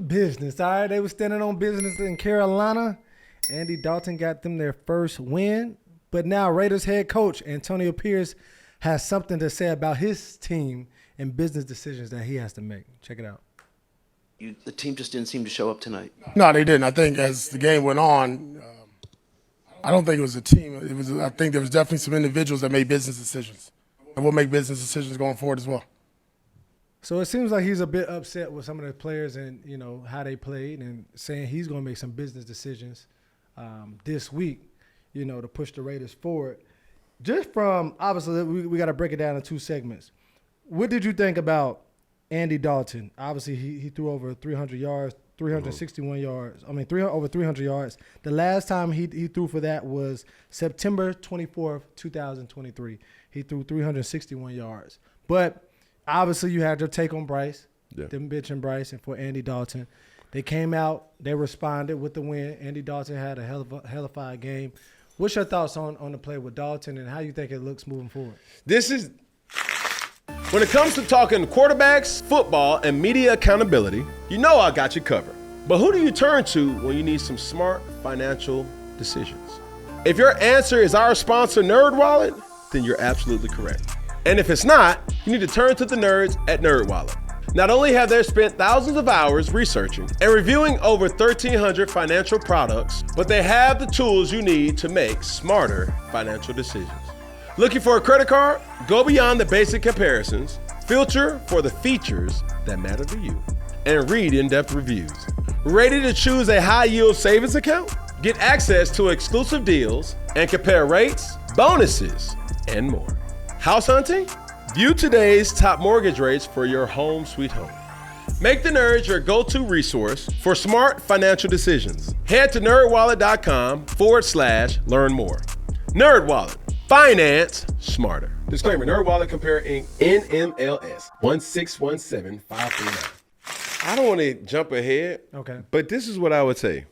business, all right? They were standing on business in Carolina. Andy Dalton got them their first win. But now Raiders head coach Antonio Pierce has something to say about his team and business decisions that he has to make. Check it out. The team just didn't seem to show up tonight. No, they didn't. I think as the game went on, I don't think it was a team. I think there was definitely some individuals that made business decisions. And we'll make business decisions going forward as well. So it seems like he's a bit upset with some of the players and, how they played and saying he's going to make some business decisions this week, to push the Raiders forward. Just from, obviously, we got to break it down in two segments. What did you think about Andy Dalton? Obviously, he threw over 300 yards, 361 yards. Over 300 yards. The last time he threw for that was September 24th, 2023. He threw 361 yards. But obviously, you had your take on Bryce, them bitching Bryce, and for Andy Dalton. They came out, they responded with the win. Andy Dalton had a hellified game. What's your thoughts on the play with Dalton and how you think it looks moving forward? When it comes to talking quarterbacks, football, and media accountability, I got you covered. But who do you turn to when you need some smart financial decisions? If your answer is our sponsor, NerdWallet, then you're absolutely correct. And if it's not, you need to turn to the nerds at NerdWallet. Not only have they spent thousands of hours researching and reviewing over 1,300 financial products, but they have the tools you need to make smarter financial decisions. Looking for a credit card? Go beyond the basic comparisons, filter for the features that matter to you, and read in-depth reviews. Ready to choose a high-yield savings account? Get access to exclusive deals and compare rates, bonuses, and more. House hunting? View today's top mortgage rates for your home sweet home. Make the Nerds your go-to resource for smart financial decisions. Head to nerdwallet.com/learn more. NerdWallet. Finance smarter. Disclaimer, NerdWallet compare Inc. NMLS 1617539. I don't want to jump ahead, but this is what I would say.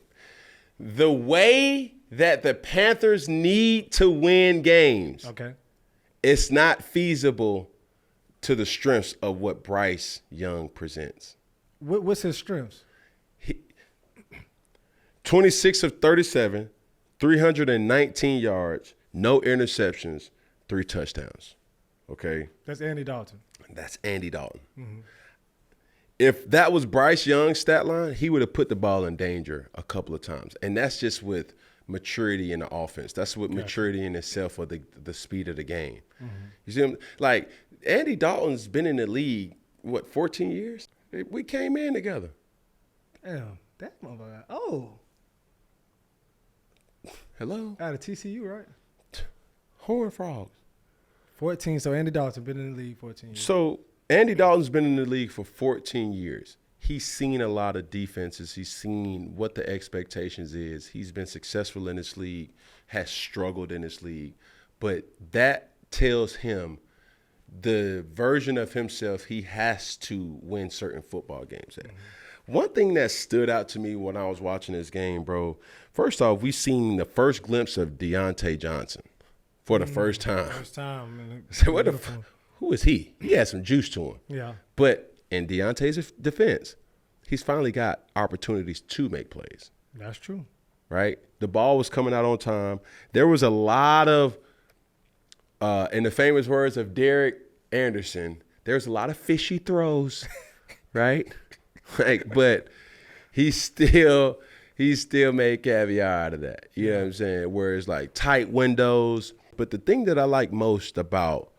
The way that the Panthers need to win games, it's not feasible to the strengths of what Bryce Young presents. What's his strengths? 26 of 37, 319 yards, no interceptions, 3 touchdowns. Okay? That's Andy Dalton. That's Andy Dalton. Mm-hmm. If that was Bryce Young's stat line, he would have put the ball in danger a couple of times. And that's just with maturity in the offense. That's with maturity in itself or the speed of the game. Mm-hmm. You see him? Like, Andy Dalton's been in the league, 14 years? We came in together. Damn, that motherfucker. Oh. Hello? Out of TCU, right? Horned Frogs. 14, so Andy Dalton been in the league 14 years. So Andy Dalton's been in the league for 14 years. He's seen a lot of defenses. He's seen what the expectations is. He's been successful in this league, has struggled in this league. But that tells him the version of himself he has to win certain football games at. Mm-hmm. One thing that stood out to me when I was watching this game, bro, first off, we seen the first glimpse of Deontay Johnson for the first time. So who is he? He had some juice to him. Yeah. But in Deontay's defense, he's finally got opportunities to make plays. That's true. Right? The ball was coming out on time. There was a lot of, in the famous words of Derek Anderson, there's a lot of fishy throws, right? But he still made caviar out of that. You know what I'm saying? Where it's like tight windows. But the thing that I like most about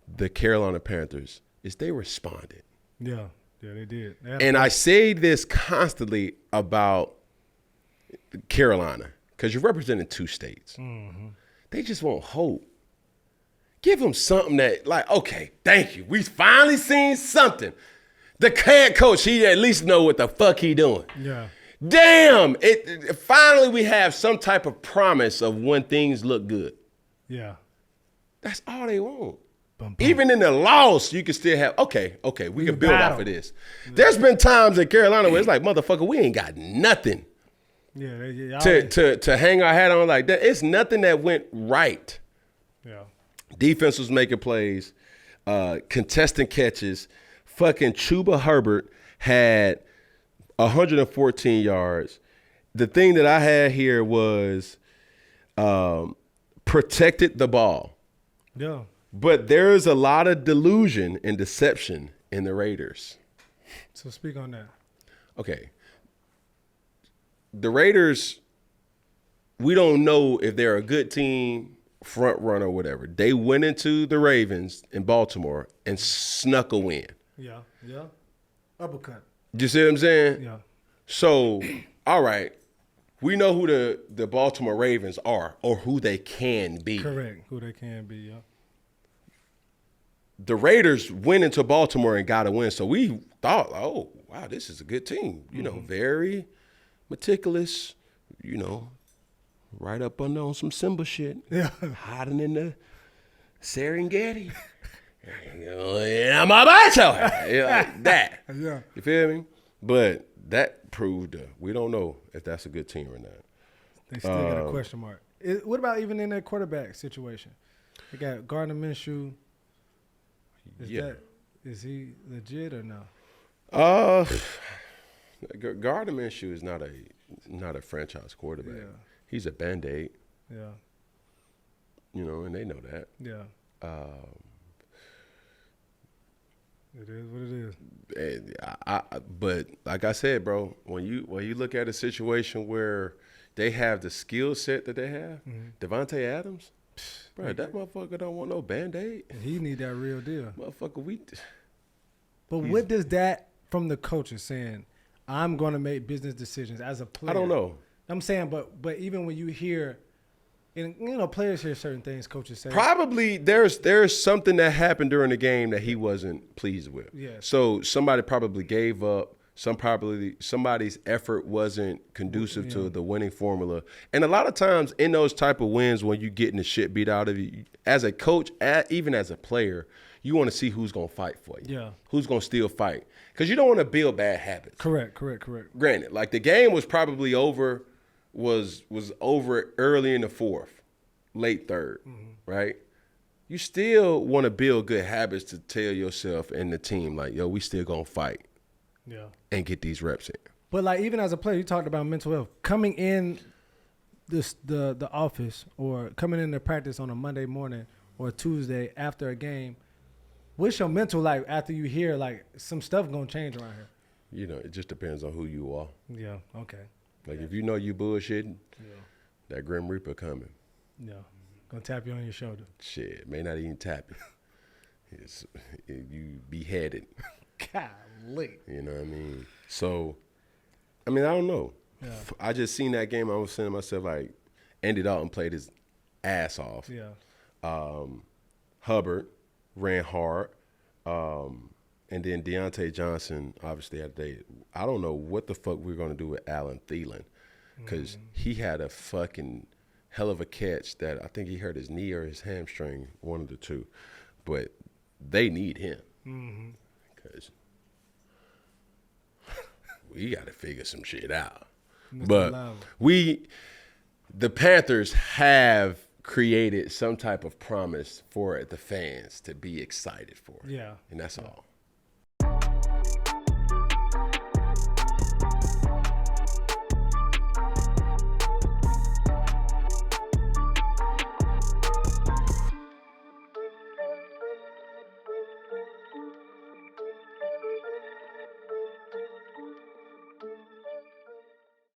the Carolina Panthers is they responded. Yeah, they did. And I say this constantly about Carolina because you're representing 2 states. Mm-hmm. They just want hope. Give them something that, like, okay, thank you. We finally seen something. The head coach, he at least know what the fuck he doing. Yeah. Damn, finally we have some type of promise of when things look good. Yeah. That's all they want. Bum. Even in the loss, you can still have, okay, we can build off of this. There's been times in Carolina where it's like, motherfucker, we ain't got nothing to hang our hat on like that. It's nothing that went right. Yeah. Defense was making plays, contesting catches. Fucking Chuba Hubbard had 114 yards. The thing that I had here was protected the ball. Yeah. But there's a lot of delusion and deception in the Raiders. So speak on that. Okay. The Raiders, we don't know if they're a good team, front runner, or whatever. They went into the Ravens in Baltimore and snuck a win. Yeah. Yeah. Uppercut. You see what I'm saying? Yeah. So, all right. We know who the Baltimore Ravens are or who they can be. Correct. Who they can be, yeah. The Raiders went into Baltimore and got a win. So we thought, oh, wow, this is a good team. You know, very meticulous, you know, right up under on some Simba shit. Yeah. Hiding in the Serengeti. I'm about to like that. Yeah. You feel me? But that proved we don't know if that's a good team or not. They still got a question mark. What about even in that quarterback situation? They got Gardner Minshew. Is he legit or no? Gardner Minshew is not a franchise quarterback. Yeah. He's a Band-Aid. Yeah. You know, and they know that. Yeah. It is what it is. And but like I said, bro, when you look at a situation where they have the skill set that they have, Devontae Adams, bro, that motherfucker don't want no Band-Aid. He need that real deal. Motherfucker, But what does that from the coaches saying, I'm going to make business decisions as a player? I don't know. I'm saying, but even when you hear, and you know, players hear certain things coaches say. Probably there's something that happened during the game that he wasn't pleased with. Yeah. So somebody probably gave up. Somebody's effort wasn't conducive to the winning formula. And a lot of times in those type of wins, when you getting the shit beat out of you, as a coach, even as a player, you want to see who's gonna fight for you. Yeah. Who's gonna still fight? Because you don't want to build bad habits. Correct. Granted, like the game was probably over. Was over early in the fourth, late third, right? You still want to build good habits to tell yourself and the team, like, yo, we still gonna fight. Yeah. And get these reps in. But like even as a player, you talked about mental health. Coming in the office or coming into practice on a Monday morning or a Tuesday after a game, what's your mental like after you hear like some stuff gonna change around here? You know, it just depends on who you are. Yeah. Okay. Like if you know you bullshitting, that Grim Reaper coming. Yeah. Gonna tap you on your shoulder. Shit, may not even tap you. You beheaded. Golly. You know what I mean? So, I mean, I don't know. Yeah. I just seen that game. I was saying to myself, like, Andy Dalton played his ass off. Yeah. Hubbard ran hard. And then Deontay Johnson obviously had a day. I don't know what the fuck we're going to do with Alan Thielen because he had a fucking hell of a catch that I think he hurt his knee or his hamstring, one of the two. But they need him because we got to figure some shit out. But the Panthers have created some type of promise for the fans to be excited for. Yeah. And that's all.